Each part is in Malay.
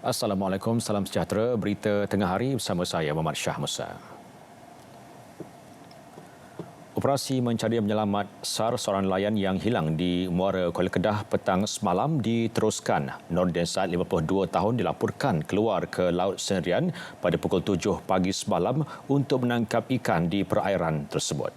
Assalamualaikum, salam sejahtera. Berita tengah hari bersama saya, Muhammad Shah Musa. Operasi mencari penyelamat SAR seorang nelayan yang hilang di Muara Kuala Kedah petang semalam diteruskan. Nordin Said, 52 tahun, dilaporkan keluar ke Laut sendirian pada pukul 7 pagi semalam untuk menangkap ikan di perairan tersebut.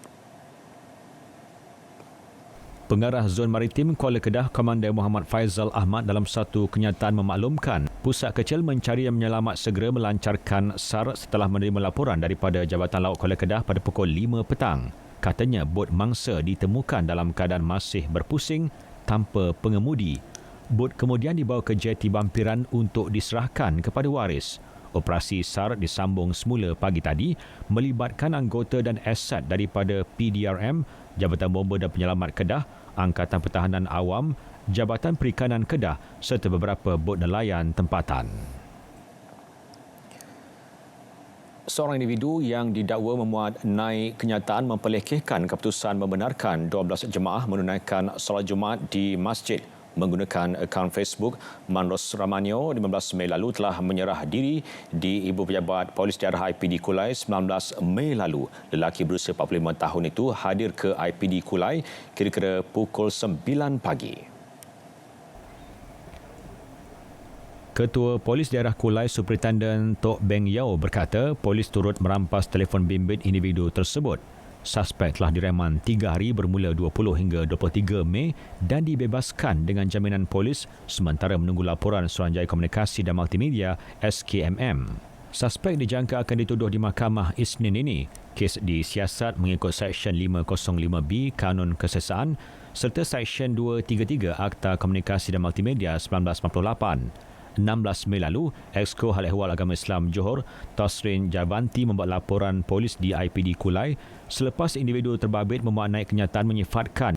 Pengarah Zon Maritim Kuala Kedah, Komander Muhammad Faizal Ahmad dalam satu kenyataan memaklumkan pusat kecil mencari dan menyelamat segera melancarkan SAR setelah menerima laporan daripada Jabatan Laut Kuala Kedah pada pukul 5 petang. Katanya bot mangsa ditemukan dalam keadaan masih berpusing tanpa pengemudi. Bot kemudian dibawa ke jeti Bampiran untuk diserahkan kepada waris. Operasi SAR disambung semula pagi tadi melibatkan anggota dan aset daripada PDRM, Jabatan Bomba dan Penyelamat Kedah, Angkatan Pertahanan Awam, Jabatan Perikanan Kedah serta beberapa bot nelayan tempatan. Seorang individu yang didakwa memuat naik kenyataan memperlekehkan keputusan membenarkan 12 jemaah menunaikan solat Jumaat di masjid menggunakan akaun Facebook. Manros Ramanyo 15 Mei lalu telah menyerah diri di Ibu Pejabat Polis Daerah IPD Kulai 19 Mei lalu. Lelaki berusia 45 tahun itu hadir ke IPD Kulai kira-kira pukul 9 pagi. Ketua Polis Daerah Kulai Superintenden Tok Beng Yao berkata polis turut merampas telefon bimbit individu tersebut. Suspek telah direman 3 hari bermula 20 hingga 23 Mei dan dibebaskan dengan jaminan polis sementara menunggu laporan Suruhanjaya Komunikasi dan Multimedia SKMM. Suspek dijangka akan dituduh di Mahkamah Isnin ini. Kes disiasat mengikut Seksyen 505B Kanun Kesesaan serta Seksyen 233 Akta Komunikasi dan Multimedia 1998. 16 Mei lalu, Exco Hal Ehwal Agama Islam Johor, Tosrin Javanti membuat laporan polis di IPD Kulai selepas individu terbabit memuat naik kenyataan menyifatkan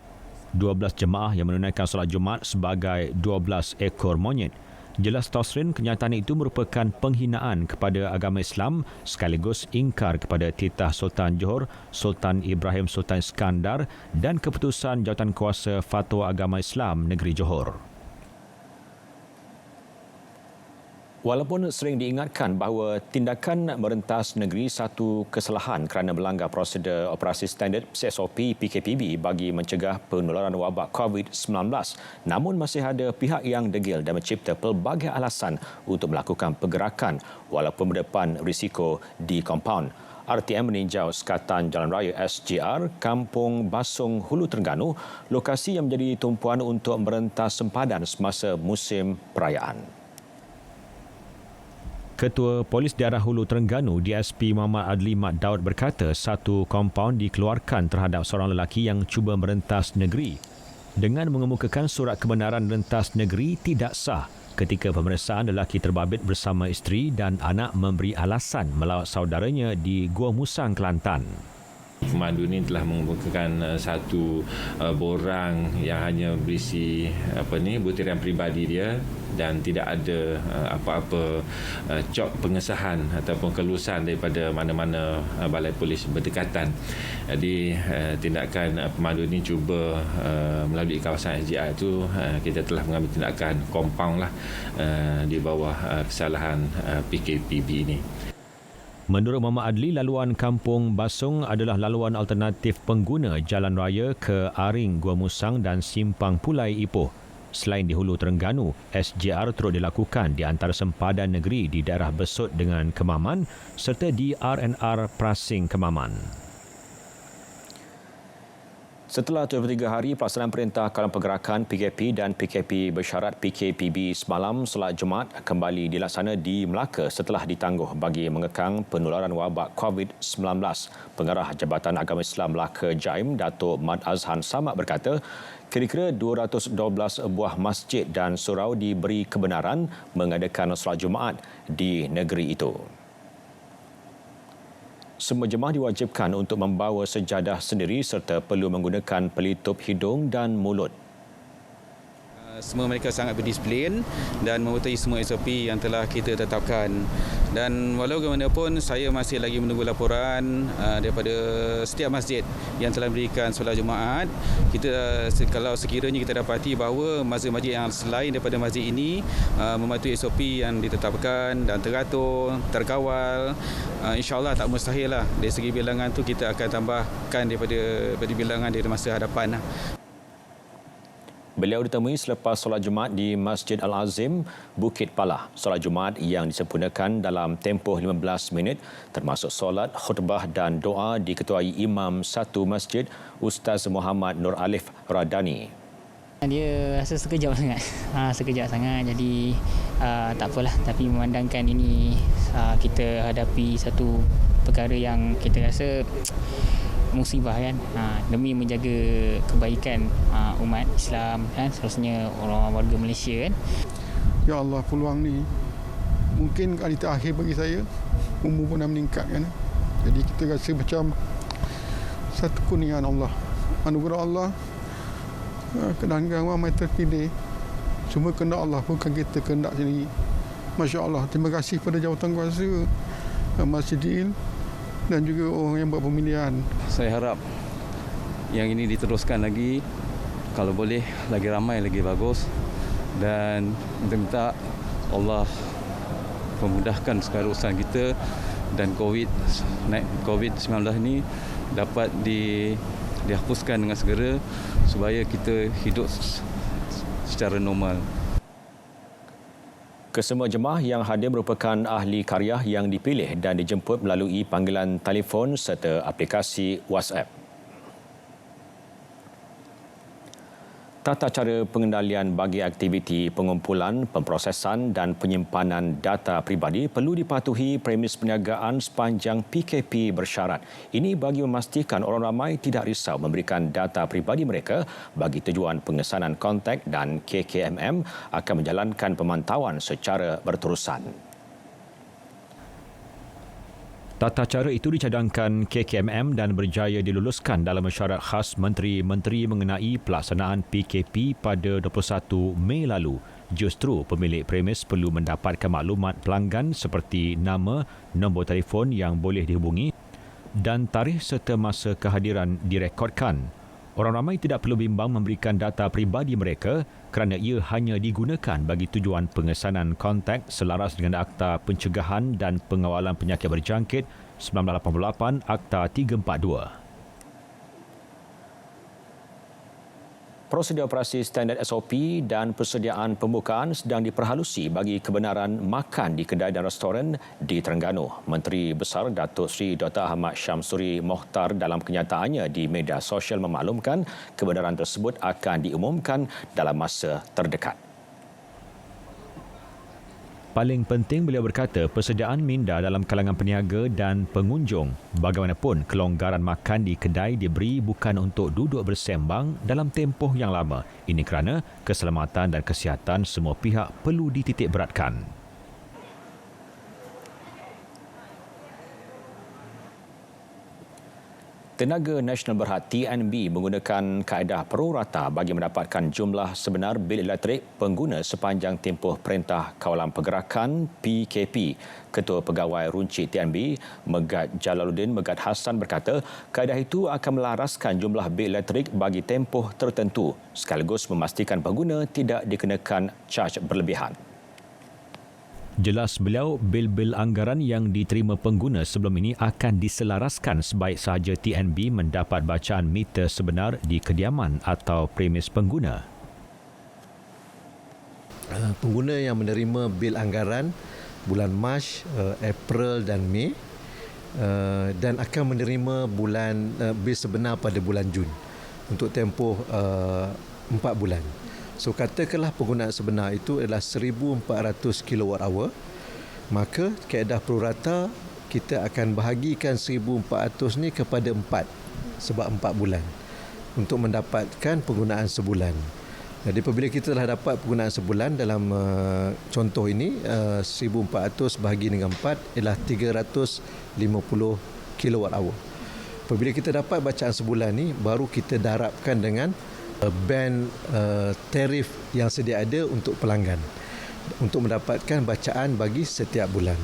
12 jemaah yang menunaikan solat Jumaat sebagai 12 ekor monyet. Jelas Tosrin, kenyataan itu merupakan penghinaan kepada agama Islam sekaligus ingkar kepada titah Sultan Johor, Sultan Ibrahim Sultan Iskandar dan keputusan Jawatankuasa Fatwa Agama Islam Negeri Johor. Walaupun sering diingatkan bahawa tindakan merentas negeri satu kesalahan kerana melanggar prosedur operasi standard SOP PKPB bagi mencegah penularan wabak COVID-19, namun masih ada pihak yang degil dan mencipta pelbagai alasan untuk melakukan pergerakan walaupun berdepan risiko di kompaun. RTM meninjau sekatan Jalan Raya SJR Kampung Basung Hulu Terengganu, lokasi yang menjadi tumpuan untuk merentas sempadan semasa musim perayaan. Ketua Polis Daerah Hulu Terengganu DSP Muhammad Adli Mat Daud berkata satu kompaun dikeluarkan terhadap seorang lelaki yang cuba merentas negeri dengan mengemukakan surat kebenaran rentas negeri tidak sah. Ketika pemeriksaan, lelaki terbabit bersama isteri dan anak memberi alasan melawat saudaranya di Gua Musang, Kelantan. Pemandu ini telah mengemukakan satu borang yang hanya berisi butiran peribadi dia dan tidak ada apa-apa cop pengesahan ataupun kelulusan daripada mana-mana balai polis berdekatan. Jadi tindakan pemandu ini cuba melalui kawasan SJR itu kita telah mengambil tindakan kompaun di bawah kesalahan PKPB ini. Menurut Muhammad Adli, laluan Kampung Basung adalah laluan alternatif pengguna jalan raya ke Aring, Gua Musang dan Simpang Pulai Ipoh. Selain di Hulu Terengganu, SJR turut dilakukan di antara sempadan negeri di daerah Besut dengan Kemaman serta di R&R Prasing Kemaman. Setelah 23 hari pelaksanaan Perintah Kawalan Pergerakan PKP dan PKP bersyarat PKPB semalam, solat Jumaat kembali dilaksana di Melaka setelah ditangguh bagi mengekang penularan wabak COVID-19. Pengarah Jabatan Agama Islam Melaka Jaim, Datuk Mat Azhan Samad berkata, kira-kira 212 buah masjid dan surau diberi kebenaran mengadakan solat Jumaat di negeri itu. Semua jemaah diwajibkan untuk membawa sejadah sendiri serta perlu menggunakan pelitup hidung dan mulut. Semua mereka sangat berdisiplin dan mematuhi semua SOP yang telah kita tetapkan. Dan walau bagaimanapun, saya masih lagi menunggu laporan daripada setiap masjid yang telah memberikan solat Jumaat. Kalau sekiranya kita dapati bahawa masjid-masjid yang selain daripada masjid ini mematuhi SOP yang ditetapkan dan teratur, terkawal, insya-Allah tak mustahil lah. Dari segi bilangan tu kita akan tambahkan daripada bilangan di masa hadapan. Beliau ditemui selepas solat Jumaat di Masjid Al-Azim, Bukit Palah. Solat Jumaat yang disempurnakan dalam tempoh 15 minit termasuk solat, khutbah dan doa diketuai Imam satu masjid, Ustaz Muhammad Nur Alif Radani. Dia rasa sekejap sangat. Sekejap sangat, jadi tak apalah. Tapi memandangkan ini kita hadapi satu perkara yang kita rasa musibah kan, demi menjaga kebaikan umat Islam kan, seterusnya orang warga Malaysia kan. Ya Allah, peluang ni mungkin kali terakhir bagi saya. Umur pun dah meningkat kan, jadi kita rasa macam satu kurniaan Allah, anugerah Allah. Kedatangan ramai terpilih semua kehendak Allah, bukan kita kehendak sendiri. Masya Allah, terima kasih kepada jawatan kuasa Masjidil dan juga orang yang buat pemilihan. Saya harap yang ini diteruskan lagi, kalau boleh lagi ramai lagi bagus, dan minta Allah memudahkan segala urusan kita dan COVID-19 ini dapat dihapuskan dengan segera supaya kita hidup secara normal. Kesemua jemaah yang hadir merupakan ahli karya yang dipilih dan dijemput melalui panggilan telefon serta aplikasi WhatsApp. Tata cara pengendalian bagi aktiviti pengumpulan, pemprosesan dan penyimpanan data pribadi perlu dipatuhi premis perniagaan sepanjang PKP bersyarat. Ini bagi memastikan orang ramai tidak risau memberikan data pribadi mereka bagi tujuan pengesanan kontak, dan KKMM akan menjalankan pemantauan secara berterusan. Tata cara itu dicadangkan KKMM dan berjaya diluluskan dalam mesyuarat khas Menteri-Menteri mengenai pelaksanaan PKP pada 21 Mei lalu. Justru pemilik premis perlu mendapatkan maklumat pelanggan seperti nama, nombor telefon yang boleh dihubungi dan tarikh serta masa kehadiran direkodkan. Orang ramai tidak perlu bimbang memberikan data pribadi mereka kerana ia hanya digunakan bagi tujuan pengesanan kontak selaras dengan Akta Pencegahan dan Pengawalan Penyakit Berjangkit 1988 Akta 342. Prosedur operasi standard SOP dan persediaan pembukaan sedang diperhalusi bagi kebenaran makan di kedai dan restoran di Terengganu. Menteri Besar Datuk Seri Dr. Ahmad Syamsuri Mohtar dalam kenyataannya di media sosial memaklumkan kebenaran tersebut akan diumumkan dalam masa terdekat. Paling penting, beliau berkata, persediaan minda dalam kalangan peniaga dan pengunjung. Bagaimanapun, kelonggaran makan di kedai diberi bukan untuk duduk bersembang dalam tempoh yang lama. Ini kerana keselamatan dan kesihatan semua pihak perlu dititikberatkan. Tenaga Nasional Berhad TNB menggunakan kaedah prorata bagi mendapatkan jumlah sebenar bil elektrik pengguna sepanjang tempoh Perintah Kawalan Pergerakan PKP. Ketua Pegawai Runcit TNB, Megat Jalaluddin Megat Hassan berkata, kaedah itu akan melaraskan jumlah bil elektrik bagi tempoh tertentu sekaligus memastikan pengguna tidak dikenakan caj berlebihan. Jelas beliau, bil-bil anggaran yang diterima pengguna sebelum ini akan diselaraskan sebaik sahaja TNB mendapat bacaan meter sebenar di kediaman atau premis pengguna. Pengguna yang menerima bil anggaran bulan Mac, April dan Mei dan akan menerima bil sebenar pada bulan Jun untuk tempoh 4 bulan. So katakanlah penggunaan sebenar itu adalah 1,400 kWh, maka kaedah prorata kita akan bahagikan 1,400 ni kepada 4 sebab 4 bulan untuk mendapatkan penggunaan sebulan. Jadi apabila kita telah dapat penggunaan sebulan dalam contoh ini 1,400 bahagi dengan 4 ialah 350 kWh. Apabila kita dapat bacaan sebulan ni, baru kita darabkan dengan ban tarif yang sedia ada untuk pelanggan untuk mendapatkan bacaan bagi setiap bulan.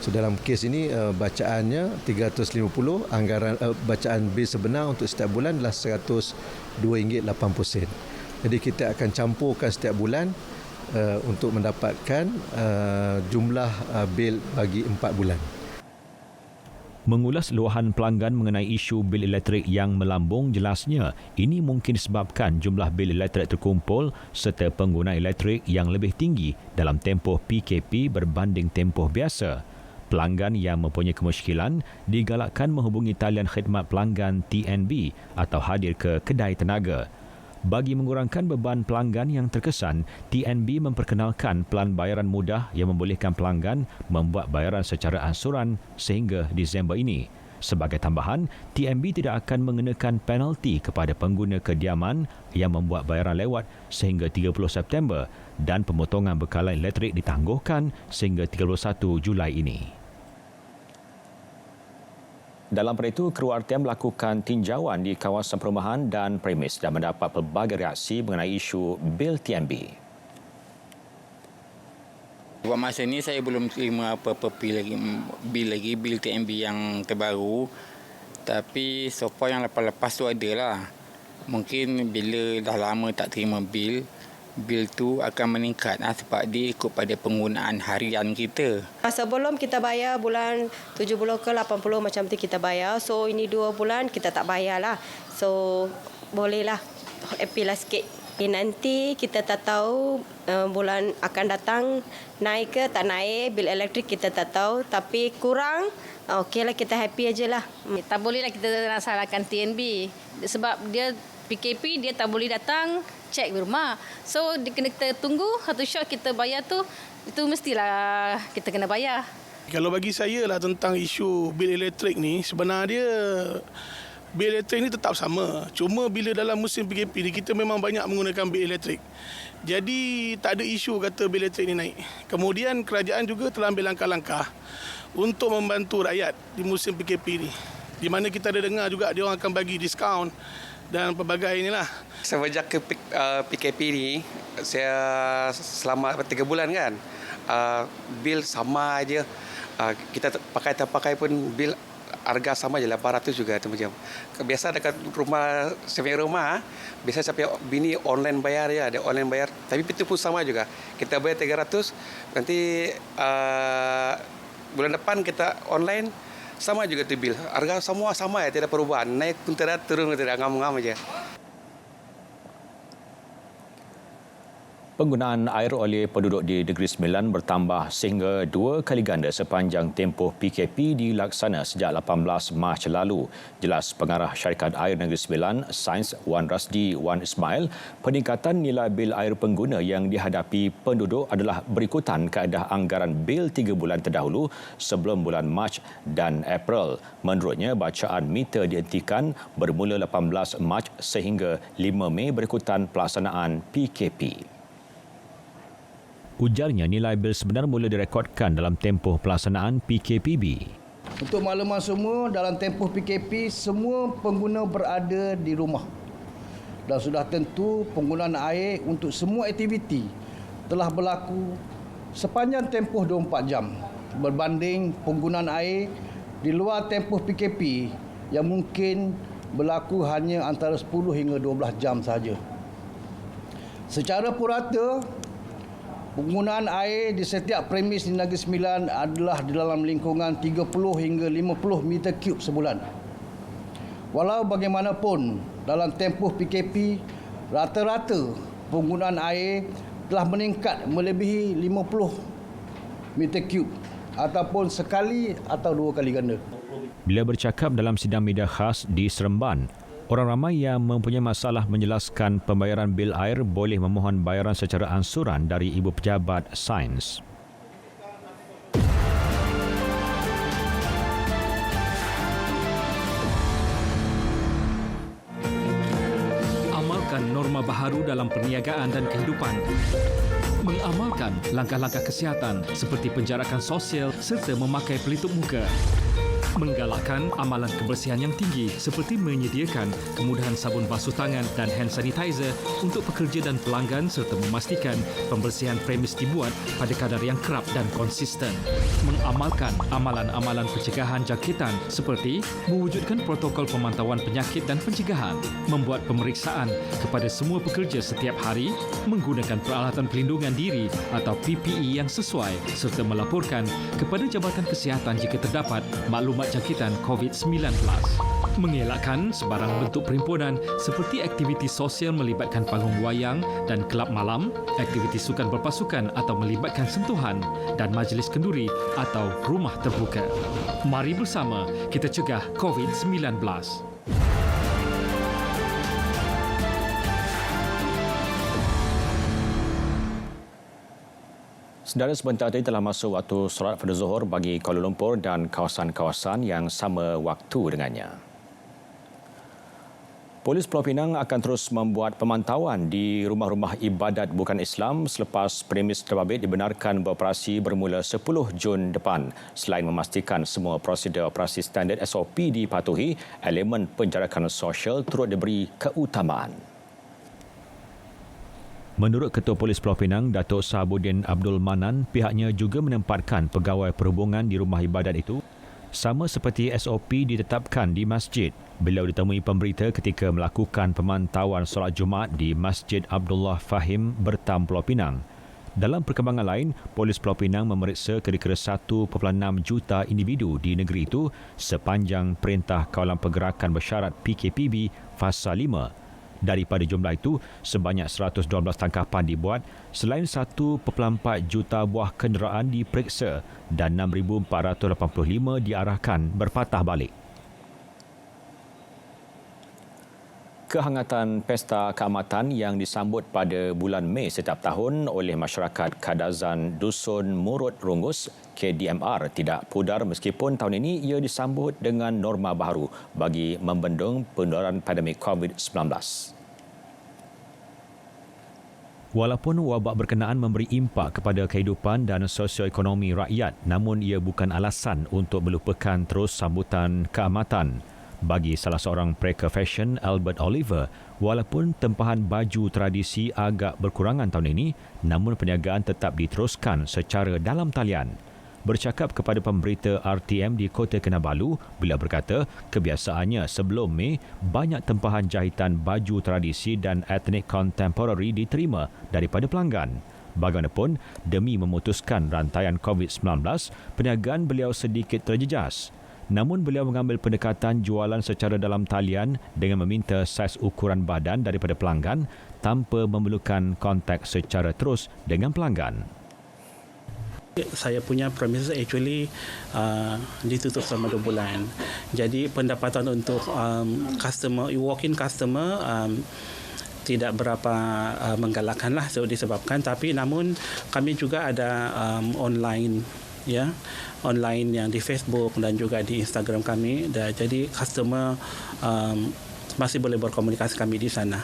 So dalam kes ini bacaannya 350, anggaran bacaan bil sebenar untuk setiap bulan adalah RM102.80. Jadi kita akan campurkan setiap bulan untuk mendapatkan jumlah bil bagi 4 bulan. Mengulas luahan pelanggan mengenai isu bil elektrik yang melambung, jelasnya ini mungkin disebabkan jumlah bil elektrik terkumpul serta pengguna elektrik yang lebih tinggi dalam tempoh PKP berbanding tempoh biasa. Pelanggan yang mempunyai kemusykilan digalakkan menghubungi talian khidmat pelanggan TNB atau hadir ke kedai tenaga. Bagi mengurangkan beban pelanggan yang terkesan, TNB memperkenalkan pelan bayaran mudah yang membolehkan pelanggan membuat bayaran secara ansuran sehingga Disember ini. Sebagai tambahan, TNB tidak akan mengenakan penalti kepada pengguna kediaman yang membuat bayaran lewat sehingga 30 September dan pemotongan bekalan elektrik ditangguhkan sehingga 31 Julai ini. Dalam perkara itu, kru RTM melakukan tinjauan di kawasan perumahan dan premis dan mendapat pelbagai reaksi mengenai isu bil TNB. Buat masa ini saya belum terima apa-apa bil TNB yang terbaru. Tapi so far yang lepas-lepas tu adalah. Mungkin bila dah lama tak terima bil tu akan meningkat sebab dia ikut pada penggunaan harian kita. Sebelum kita bayar bulan 70 ke 80 macam tu kita bayar. So ini 2 bulan kita tak bayar lah. So bolehlah happy lah sikit. Nanti kita tak tahu bulan akan datang naik ke tak naik. Bil elektrik kita tak tahu. Tapi kurang, okeylah kita happy aje lah. Tak bolehlah kita nak salahkan TNB. Sebab dia PKP dia tak boleh datang cek di rumah. So dia kena kita tunggu satu shot kita bayar tu, itu mestilah kita kena bayar. Kalau bagi saya lah tentang isu bil elektrik ni, sebenarnya bil elektrik ni tetap sama. Cuma bila dalam musim PKP ni kita memang banyak menggunakan bil elektrik. Jadi tak ada isu kata bil elektrik ni naik. Kemudian kerajaan juga telah ambil langkah-langkah untuk membantu rakyat di musim PKP ni. Di mana kita ada dengar juga dia orang akan bagi diskaun dan pelbagai inilah. Sejak ke PKP ni, saya selama 3 bulan kan, bil sama aja. Kita pakai pun bil harga sama je 800 juga tu macam. Biasa dekat rumah, saya punya rumah, biasa sampai bini online bayar ya, ada online bayar. Tapi itu pun sama juga. Kita bayar 300, nanti bulan depan kita online, sama juga tu bil. Harga semua sama ya, tidak perubahan. Naik pun tidak, turun pun tidak, ngam-ngam aja. Penggunaan air oleh penduduk di Negeri Sembilan bertambah sehingga 2 kali ganda sepanjang tempoh PKP dilaksana sejak 18 Mac lalu. Jelas Pengarah Syarikat Air Negeri Sembilan, Sains Wan Rasdi Wan Ismail, peningkatan nilai bil air pengguna yang dihadapi penduduk adalah berikutan kaedah anggaran bil 3 bulan terdahulu sebelum bulan Mac dan April. Menurutnya, bacaan meter dihentikan bermula 18 Mac sehingga 5 Mei berikutan pelaksanaan PKP. Ujarnya nilai bil sebenar mula direkodkan dalam tempoh pelaksanaan PKPB. Untuk makluman semua, dalam tempoh PKP, semua pengguna berada di rumah. Dan sudah tentu penggunaan air untuk semua aktiviti telah berlaku sepanjang tempoh 24 jam berbanding penggunaan air di luar tempoh PKP yang mungkin berlaku hanya antara 10 hingga 12 jam sahaja. Secara purata, penggunaan air di setiap premis di Negeri Sembilan adalah di dalam lingkungan 30 hingga 50 meter kub sebulan. Walau bagaimanapun, dalam tempoh PKP, rata-rata penggunaan air telah meningkat melebihi 50 meter kub ataupun sekali atau 2 kali ganda. Bila bercakap dalam sidang media khas di Seremban, orang ramai yang mempunyai masalah menjelaskan pembayaran bil air boleh memohon bayaran secara ansuran dari Ibu Pejabat Sains. Amalkan norma baharu dalam perniagaan dan kehidupan. Mengamalkan langkah-langkah kesihatan seperti penjarakan sosial serta memakai pelitup muka. Menggalakkan amalan kebersihan yang tinggi seperti menyediakan kemudahan sabun basuh tangan dan hand sanitizer untuk pekerja dan pelanggan serta memastikan pembersihan premis dibuat pada kadar yang kerap dan konsisten. Mengamalkan amalan-amalan pencegahan jangkitan seperti mewujudkan protokol pemantauan penyakit dan pencegahan, membuat pemeriksaan kepada semua pekerja setiap hari, menggunakan peralatan pelindungan diri atau PPE yang sesuai serta melaporkan kepada Jabatan Kesihatan jika terdapat maklumat jangkitan COVID-19. Mengelakkan sebarang bentuk perhimpunan seperti aktiviti sosial melibatkan panggung wayang dan kelab malam, aktiviti sukan berpasukan atau melibatkan sentuhan dan majlis kenduri atau rumah terbuka. Mari bersama kita cegah COVID-19. Saudara, sebentar tadi telah masuk waktu solat fardu Zuhur bagi Kuala Lumpur dan kawasan-kawasan yang sama waktu dengannya. Polis Pulau Pinang akan terus membuat pemantauan di rumah-rumah ibadat bukan Islam selepas premis terbabit dibenarkan beroperasi bermula 10 Jun depan. Selain memastikan semua prosedur operasi standard SOP dipatuhi, elemen penjarakan sosial turut diberi keutamaan. Menurut Ketua Polis Pulau Pinang, Datuk Sahabudin Abdul Manan, pihaknya juga menempatkan pegawai perhubungan di rumah ibadat itu sama seperti SOP ditetapkan di masjid. Beliau ditemui pemberita ketika melakukan pemantauan solat Jumaat di Masjid Abdullah Fahim, Bertam, Pulau Pinang. Dalam perkembangan lain, Polis Pulau Pinang memeriksa kira-kira 1.6 juta individu di negeri itu sepanjang Perintah Kawalan Pergerakan Bersyarat PKPB Fasa 5. Daripada jumlah itu, sebanyak 112 tangkapan dibuat, selain 1.4 juta buah kenderaan diperiksa dan 6,485 diarahkan berpatah balik. Kehangatan Pesta Keamatan yang disambut pada bulan Mei setiap tahun oleh masyarakat Kadazan Dusun Murut Rungus KDMR tidak pudar meskipun tahun ini ia disambut dengan norma baharu bagi membendung penularan pandemik COVID-19. Walaupun wabak berkenaan memberi impak kepada kehidupan dan sosioekonomi rakyat, namun ia bukan alasan untuk melupakan terus sambutan keamatan. Bagi salah seorang pereker fashion, Albert Oliver, walaupun tempahan baju tradisi agak berkurangan tahun ini, namun perniagaan tetap diteruskan secara dalam talian. Bercakap kepada pemberita RTM di Kota Kinabalu, beliau berkata kebiasaannya sebelum Mei, banyak tempahan jahitan baju tradisi dan etnik contemporary diterima daripada pelanggan. Bagaimanapun, demi memutuskan rantaian COVID-19, perniagaan beliau sedikit terjejas. Namun beliau mengambil pendekatan jualan secara dalam talian dengan meminta saiz ukuran badan daripada pelanggan tanpa memerlukan kontak secara terus dengan pelanggan. Saya punya premises actually ditutup selama 2 bulan. Jadi pendapatan untuk customer, walk-in customer tidak berapa menggalakkan lah disebabkan, tapi namun kami juga ada online, ya, online yang di Facebook dan juga di Instagram kami. Jadi customer masih boleh berkomunikasi kami di sana.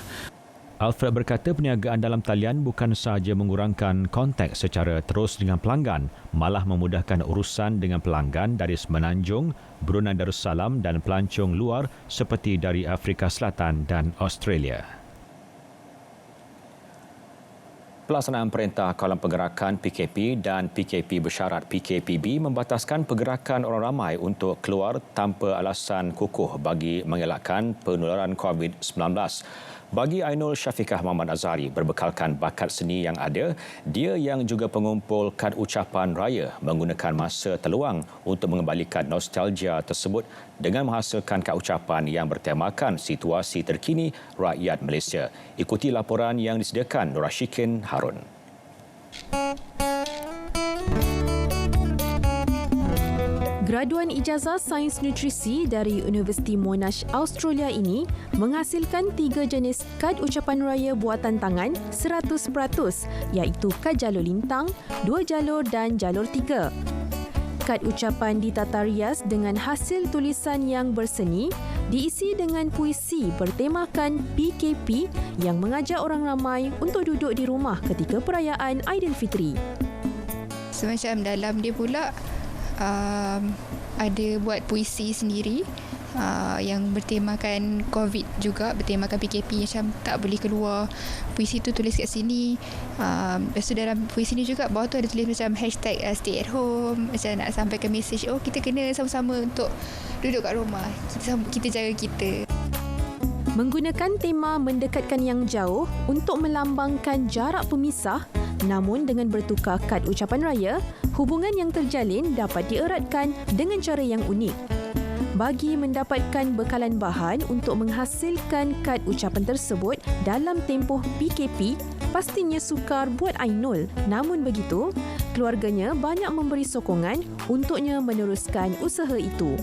Alfred berkata perniagaan dalam talian bukan sahaja mengurangkan kontak secara terus dengan pelanggan, malah memudahkan urusan dengan pelanggan dari Semenanjung, Brunei Darussalam dan pelancong luar seperti dari Afrika Selatan dan Australia. Pelaksanaan Perintah Kawalan Pergerakan PKP dan PKP Bersyarat PKPB membataskan pergerakan orang ramai untuk keluar tanpa alasan kukuh bagi mengelakkan penularan COVID-19. Bagi Ainul Syafiqah Muhammad Azhari, berbekalkan bakat seni yang ada, dia yang juga pengumpul kad ucapan raya menggunakan masa terluang untuk mengembalikan nostalgia tersebut dengan menghasilkan kad ucapan yang bertemakan situasi terkini rakyat Malaysia. Ikuti laporan yang disediakan Nur Rashikin Harun. Graduan Ijazah Sains Nutrisi dari Universiti Monash Australia ini menghasilkan 3 jenis kad ucapan raya buatan tangan 100%, iaitu kad jalur lintang, 2 jalur dan jalur 3. Kad ucapan ditata rias dengan hasil tulisan yang berseni, diisi dengan puisi bertemakan PKP yang mengajak orang ramai untuk duduk di rumah ketika perayaan Aidilfitri. Semacam dalam dia pula ada buat puisi sendiri yang bertemakan COVID juga, bertemakan PKP, macam tak boleh keluar. Puisi tu tulis kat sini. Lepas tu dalam puisi ni juga bawah tu ada tulis macam hashtag stay at home, macam nak sampaikan mesej, kita kena sama-sama untuk duduk kat rumah, kita jaga kita. Menggunakan tema mendekatkan yang jauh untuk melambangkan jarak pemisah, namun dengan bertukar kad ucapan raya, hubungan yang terjalin dapat dieratkan dengan cara yang unik. Bagi mendapatkan bekalan bahan untuk menghasilkan kad ucapan tersebut dalam tempoh PKP, pastinya sukar buat Ainul. Namun begitu, keluarganya banyak memberi sokongan untuknya meneruskan usaha itu.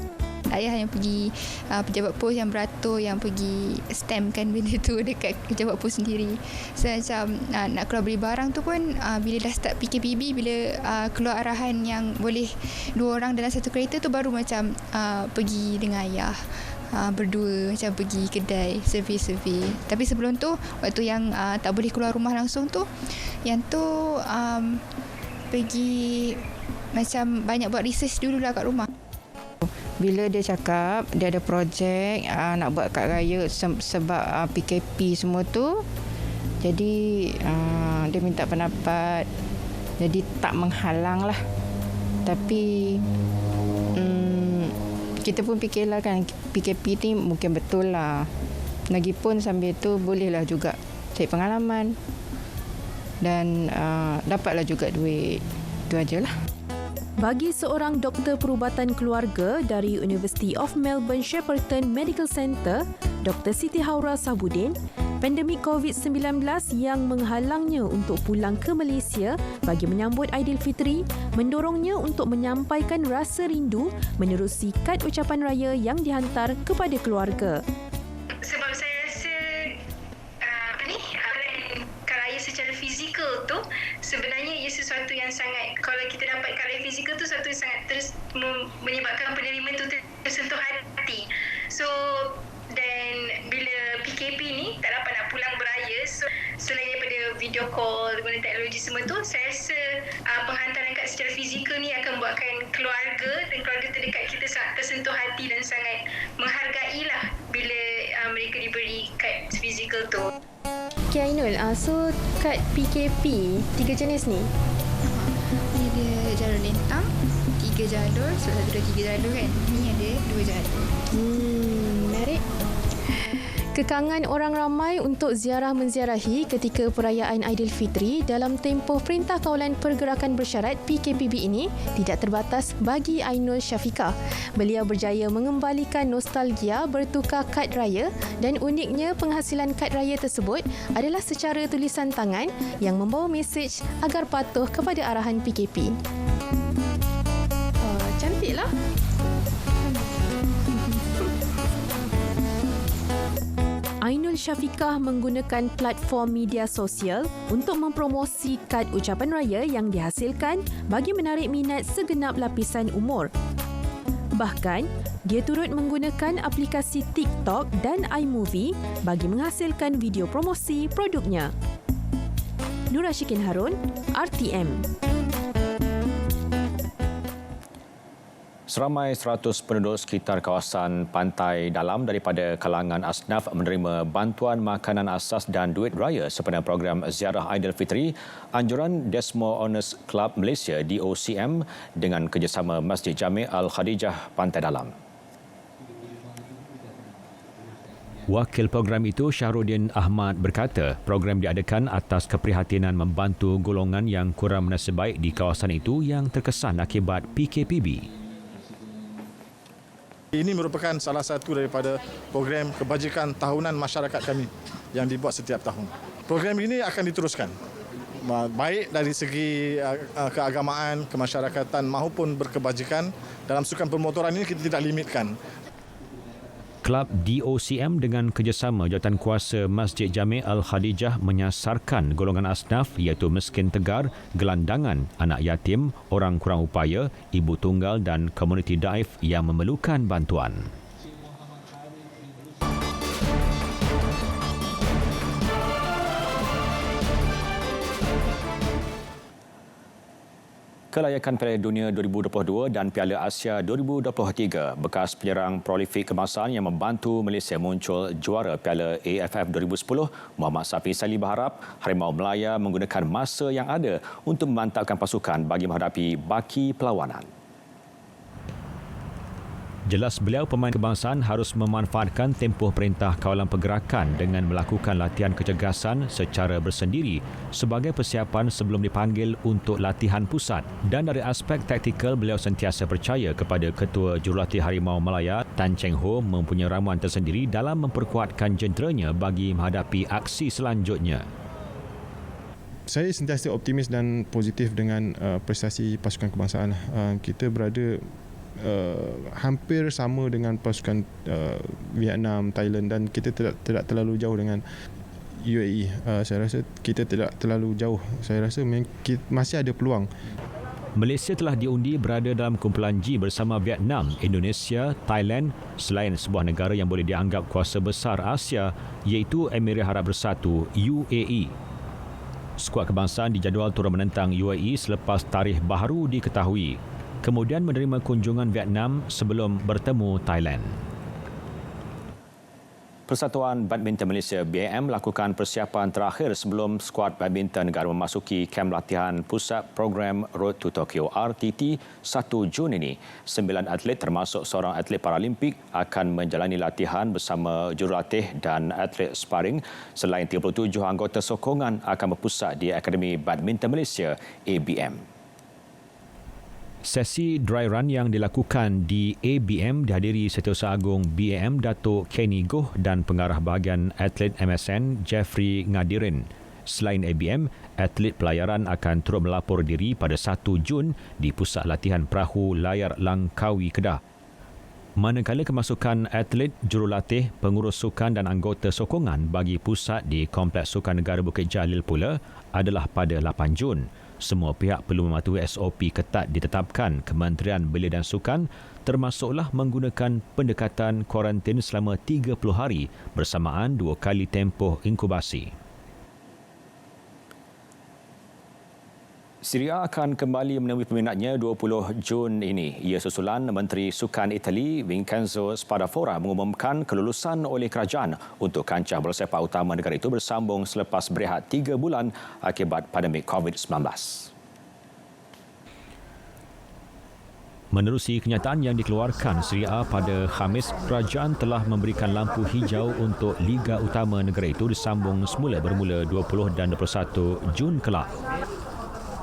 Ayah yang pergi pejabat pos yang beratur, yang pergi stampkan benda tu dekat pejabat pos sendiri. So macam nak keluar beli barang tu pun bila dah start PKPB, bila keluar arahan yang boleh 2 orang dalam satu kereta tu, baru macam pergi dengan ayah berdua, macam pergi kedai survey. Tapi sebelum tu, waktu yang tak boleh keluar rumah langsung tu, yang tu pergi macam banyak buat research dululah kat rumah. Bila dia cakap dia ada projek nak buat kad raya sebab PKP semua tu, jadi dia minta pendapat, jadi tak menghalang lah. Tapi kita pun fikirlah kan, PKP ni mungkin betul lah. Lagipun sambil tu bolehlah juga cari pengalaman dan dapatlah juga duit. Itu ajalah. Bagi seorang doktor perubatan keluarga dari University of Melbourne Shepparton Medical Centre, Dr. Siti Haura Sabudin, pandemik COVID-19 yang menghalangnya untuk pulang ke Malaysia bagi menyambut Aidilfitri mendorongnya untuk menyampaikan rasa rindu menerusi kad ucapan raya yang dihantar kepada keluarga. Sebab saya rasa kad raya secara fizikal tu sebenarnya ia sesuatu yang sangat, kalau kita dapat kad raya fizikal tu, sesuatu yang sangat terus menyebabkan penerima tu tersentuh hati. So dan bila PKP ni tak dapat nak pulang beraya, so selain daripada video call guna teknologi semua tu, saya rasa penghantaran kad secara fizikal ni akan buatkan keluarga dan keluarga terdekat kita sangat tersentuh hati dan sangat menghargai lah bila mereka diberi kad fizikal tu. Okay Ainul, so kad PKP 3 jenis ni? Ni ada jalur lentang, 3 jalur, so 1, 2, 3 jalur kan. Ni ada 2 jalur. Menarik. Kekangan orang ramai untuk ziarah menziarahi ketika perayaan Aidilfitri dalam tempoh Perintah Kawalan Pergerakan Bersyarat PKPB ini tidak terbatas bagi Ainul Syafiqah. Beliau berjaya mengembalikan nostalgia bertukar kad raya dan uniknya penghasilan kad raya tersebut adalah secara tulisan tangan yang membawa mesej agar patuh kepada arahan PKP. Cantiklah. Ainul Syafiqah menggunakan platform media sosial untuk mempromosi kad ucapan raya yang dihasilkan bagi menarik minat segenap lapisan umur. Bahkan, dia turut menggunakan aplikasi TikTok dan iMovie bagi menghasilkan video promosi produknya. Nur Ashikin Harun, RTM. Seramai 100 penduduk sekitar kawasan Pantai Dalam daripada kalangan asnaf menerima bantuan makanan asas dan duit raya sempena program Ziarah Aidilfitri anjuran Desmo Honors Club Malaysia DOCM dengan kerjasama Masjid Jami' Al-Khadijah Pantai Dalam. Wakil program itu Syahrudin Ahmad berkata program diadakan atas keprihatinan membantu golongan yang kurang bernasib baik di kawasan itu yang terkesan akibat PKPB. Ini merupakan salah satu daripada program kebajikan tahunan masyarakat kami yang dibuat setiap tahun. Program ini akan diteruskan, baik dari segi keagamaan, kemasyarakatan maupun berkebajikan. Dalam sukan permotoran ini kita tidak limitkan. Kelab DOCM dengan kerjasama Jawatankuasa Masjid Jami' Al-Khadijah menyasarkan golongan asnaf iaitu miskin tegar, gelandangan, anak yatim, orang kurang upaya, ibu tunggal dan komuniti daif yang memerlukan bantuan. Kelayakan Piala Dunia 2022 dan Piala Asia 2023, bekas penyerang prolifik kebangsaan yang membantu Malaysia muncul juara Piala AFF 2010, Muhammad Safi Salih berharap Harimau Melaya menggunakan masa yang ada untuk memantapkan pasukan bagi menghadapi baki perlawanan. Jelas beliau pemain kebangsaan harus memanfaatkan tempoh perintah kawalan pergerakan dengan melakukan latihan kecergasan secara bersendiri sebagai persiapan sebelum dipanggil untuk latihan pusat. Dan dari aspek taktikal, beliau sentiasa percaya kepada Ketua Jurulatih Harimau Melaya Tan Cheng Ho mempunyai ramuan tersendiri dalam memperkuatkan jenderanya bagi menghadapi aksi selanjutnya. Saya sentiasa optimis dan positif dengan prestasi pasukan kebangsaan. Kita berada hampir sama dengan pasukan Vietnam, Thailand dan kita tidak terlalu jauh dengan UAE. Saya rasa kita tidak terlalu jauh. Saya rasa masih ada peluang. Malaysia telah diundi berada dalam kumpulan G bersama Vietnam, Indonesia, Thailand selain sebuah negara yang boleh dianggap kuasa besar Asia iaitu Emirat Arab Bersatu UAE. Skuad kebangsaan dijadual turun menentang UAE selepas tarikh baharu diketahui. Kemudian menerima kunjungan Vietnam sebelum bertemu Thailand. Persatuan Badminton Malaysia BAM melakukan persiapan terakhir sebelum skuad badminton negara memasuki kem latihan pusat program Road to Tokyo RTT 1 Jun ini. 9 atlet termasuk seorang atlet Paralimpik akan menjalani latihan bersama jurulatih dan atlet sparring. Selain 37 anggota sokongan akan berpusat di Akademi Badminton Malaysia ABM. Sesi dry run yang dilakukan di ABM dihadiri Setiausaha Agung BAM Datuk Kenny Goh dan pengarah bahagian atlet MSN Jeffrey Ngadirin. Selain ABM, atlet pelayaran akan turut melapor diri pada 1 Jun di Pusat Latihan Perahu Layar Langkawi, Kedah. Manakala kemasukan atlet, jurulatih, pengurus sukan dan anggota sokongan bagi pusat di Kompleks Sukan Negara Bukit Jalil pula adalah pada 8 Jun. Semua pihak perlu mematuhi SOP ketat ditetapkan Kementerian Belia dan Sukan, termasuklah menggunakan pendekatan kuarantin selama 30 hari bersamaan 2 kali tempoh inkubasi. Serie A akan kembali menemui peminatnya 20 Jun ini. Ia susulan Menteri Sukan Itali Vincenzo Spadafora mengumumkan kelulusan oleh kerajaan untuk kancah bola sepak utama negara itu bersambung selepas berehat 3 bulan akibat pandemik COVID-19. Menerusi kenyataan yang dikeluarkan Serie A pada Khamis, kerajaan telah memberikan lampu hijau untuk Liga Utama negara itu disambung semula bermula 20 dan 21 Jun kelak.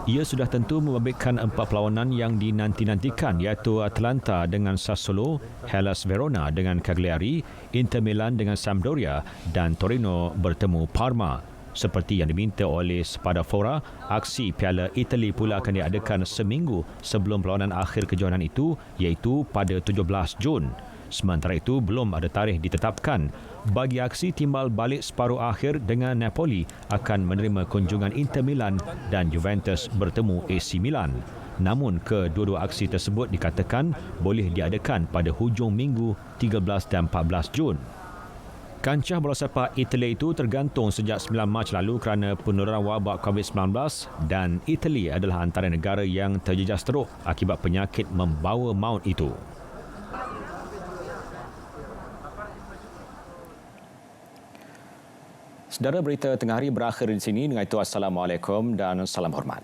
Ia sudah tentu membabitkan 4 perlawanan yang dinanti-nantikan iaitu Atalanta dengan Sassuolo, Hellas Verona dengan Cagliari, Inter Milan dengan Sampdoria dan Torino bertemu Parma. Seperti yang diminta oleh Spadafora, aksi Piala Itali pula akan diadakan seminggu sebelum perlawanan akhir kejohanan itu iaitu pada 17 Jun. Sementara itu, belum ada tarikh ditetapkan bagi aksi timbal balik separuh akhir dengan Napoli akan menerima kunjungan Inter Milan dan Juventus bertemu AC Milan. Namun, kedua-dua aksi tersebut dikatakan boleh diadakan pada hujung minggu 13 dan 14 Jun. Kancah bola sepak Itali itu tergantung sejak 9 Mac lalu kerana penularan wabak COVID-19 dan Itali adalah antara negara yang terjejas teruk akibat penyakit membawa maut itu. Saudara, berita tengah hari berakhir di sini. Dengan itu, Assalamualaikum dan salam hormat.